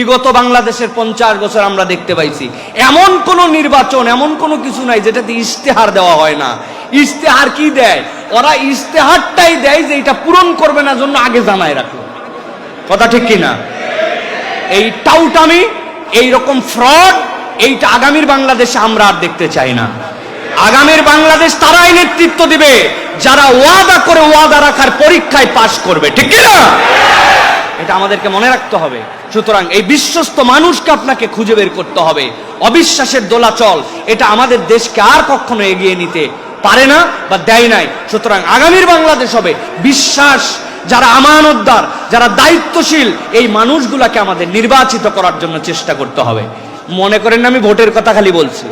বিগত বাংলাদেশের 50 বছর আমরা দেখতে পাইছি এমন কোন নির্বাচন, এমন কোন কিছু নাই যেটাতে ইশতেহার দেওয়া হয় না। ইশতেহার কি দেয়? ওরা ইশতেহারটাই দেয় যে এটা পূরণ করবে না, জন্য আগে জানায় রাখলো। কথা ঠিক কিনা? এই টাউটামি, এই রকম ফ্রড, এইটা আগামীর বাংলাদেশে আমরা আর দেখতে চাই না। আগামীর বাংলাদেশ তারাই নেতৃত্ব দিবে যারা ওয়াদা করে ওয়াদা রাখার পরীক্ষায় পাশ করবে। ঠিক কিনা? এটা আমাদেরকে মনে রাখতে হবে। সুতরাং এই বিশ্বস্ত মানুষকে আপনাকে খুঁজে বের করতে হবে। অবিশ্বাসের দোলাচল এটা আমাদের দেশকে আর কখনো এগিয়ে নিতে পারে না বা দেয় নাই। সুতরাং আগামীর বাংলাদেশ হবে বিশ্বাস, যারা আমানতদার, যারা দায়িত্বশীল, এই মানুষগুলাকে আমাদের নির্বাচিত করার জন্য চেষ্টা করতে হবে। মনে করেন না আমি ভোটের কথা খালি বলছি,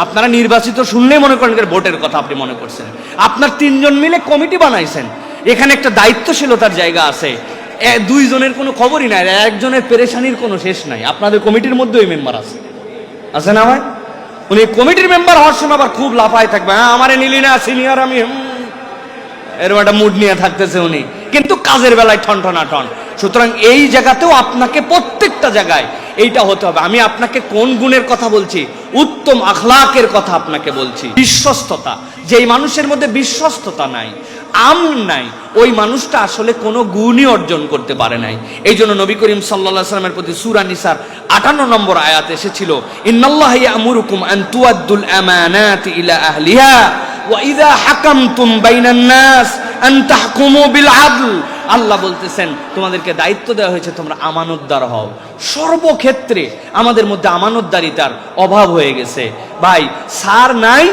আপনারা নির্বাচিত শুনলেই মনে করেন ভোটের কথা আপনি মনে করছেন। আপনার 3 জন মিলে কমিটি বানাইছেন, এখানে একটা দায়িত্বশীলতার জায়গা আছে। 2 জনের কোনো খবরই নাই, একজনের পেরেশানির কোনো শেষ নাই। আপনাদের কমিটির মধ্যে ওই মেম্বার আছে না ভাই? উনি কমিটির মেম্বার হওয়ার সময় আবার খুব লাফায় থাকবে, হ্যাঁ আমারে নিলি না, সিনিয়র আমি, এরকম একটা মুড নিয়ে থাকতেছে উনি, কিন্তু কাজের বেলায় ঠন ঠন। সুতরাং এই জায়গাতেও আপনাকে প্রত্যেকটা জায়গায় এইটা হতে হবে। আমি আপনাকে কোন গুণের কথা বলছি? উত্তম আখলাকের কথা আপনাকে বলছি। বিশ্বস্ততা, যেই মানুষের মধ্যে বিশ্বস্ততা নাই, আমন নাই, ওই মানুষটা আসলে কোনো গুণই অর্জন করতে পারে নাই। এই জন্য নবী করিম সাল্লাল্লাহু আলাইহি ওয়াসাল্লামের প্রতি সূরা নিসার 58 নম্বর আয়াত এসেছিল, ইন্নাল্লাহা ইয়া'মুরুকুম আন তুআদ্দুল আমানাতি ইলা আহলিহা ওয়া ইযা হাকামতুম বাইনান নাস আন তাহকুমু বিল আদল। আল্লাহ বলতেছেন তোমাদেরকে দায়িত্ব দেওয়া হয়েছে, তোমরা আমানতদার হও। সর্বক্ষেত্রে আমাদের মধ্যে আমানতদারিতার অভাব হয়ে গেছে। ভাই স্যার নাই,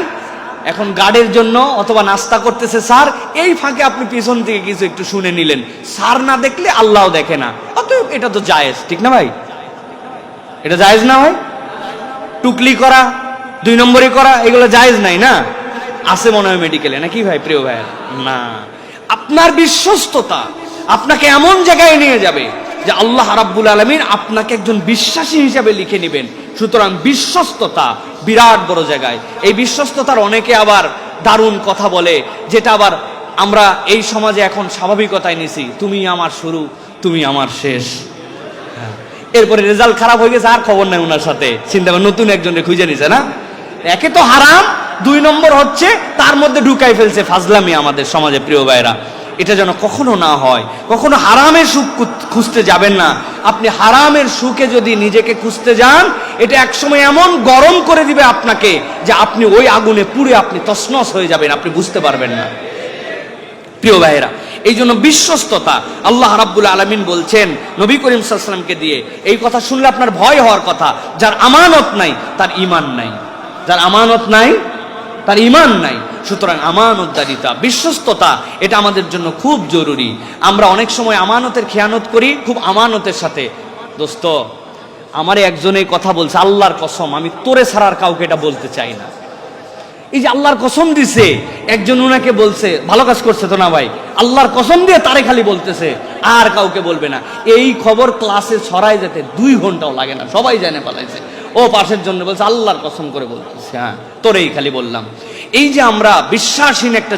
এখন গার্ডের জন্য অথবা নাস্তা করতেছে স্যার, এই ফাঁকে আপনি পিছন থেকে কিছু একটু শুনে নিলেন। স্যার না দেখলে আল্লাহও দেখে না, অতএব এটা তো জায়েজ। ঠিক না ভাই? এটা জায়েজ না ভাই? টুকলি করা, 2 নম্বরই করা, এগুলো জায়েজ নাই না? আছে মনে হয় মেডিকেলে, নাকি ভাই প্রিয় ভাই? না, আপনার বিশ্বস্ততা আপনাকে এমন জায়গায় নিয়ে যাবে যে আল্লাহ রাব্বুল আলামিন আপনাকে একজন বিশ্বাসী হিসেবে লিখে নেবেন। সুতরাং বিশ্বস্ততা বিরাট বড় জায়গায়। এই বিশ্বস্ততার অনেকে আবার দারুণ কথা বলে, যেটা আবার আমরা এই সমাজে এখন স্বাভাবিকতায় নিছি, তুমি আমার শুরু, তুমি আমার শেষ। এরপরে রেজাল্ট খারাপ হয়ে গেছে, আর খবর নাই ওনার সাথে, চিন্তা করে নতুন একজনকে খুঁজে নিছে না। একে তো হারাম, 2 নম্বর হচ্ছে তার মধ্যে ঢুকাই ফেলছে ফাজলামি আমাদের সমাজে। প্রিয় ভাইরা, এটা যেন কখনো না হয়। কখনো হারামের সুখ খুঁজতে যাবেন না। আপনি হারামের সুখে যদি নিজেকে খুঁজতে যান, এটা একসময় এমন গরম করে দিবে আপনাকে যে আপনি ওই আগুনে পুড়ে আপনি তছনছ হয়ে যাবেন, আপনি বুঝতে পারবেন না। প্রিয় ভাইরা, এই জন্য বিশ্বস্ততা, আল্লাহ রাব্বুল আলামিন বলছেন নবী করিম সাল্লাল্লাহু আলাইহি ওয়াসাল্লামকে দিয়ে, এই কথা শুনলে আপনার ভয় হওয়ার কথা। যার আমানত নাই তার ঈমান নাই, যার আমানত নাই তার ঈমান নাই। সুতরাং আমানতদারিতা, বিশ্বস্ততা, এটা আমাদের জন্য খুব জরুরি। আমরা অনেক সময় আমানতের খেয়ানত করি খুব আমানতের সাথে। দোস্ত, আমারে একজনে কথা বলছে, আল্লাহর কসম আমি তোরে ছাড়ার কাউকে এটা বলতে চাই না। এই যে আল্লাহর কসম দিছে, একজন উনাকে বলছে, ভালো কাজ করছে তো না ভাই, আল্লাহর কসম দিয়ে তারে খালি বলতেছে, আর কাউকে বলবে না। এই খবর ক্লাসে ছড়াই যেতে 2 ঘন্টাও লাগে না, সবাই জানে পালাইছে। ও পাশের জন্য বলছে আল্লাহর কসম করে বলতেছে, হ্যাঁ তোরেই খালি বললাম। এই যে আমরা বিশ্বাসহীন একটা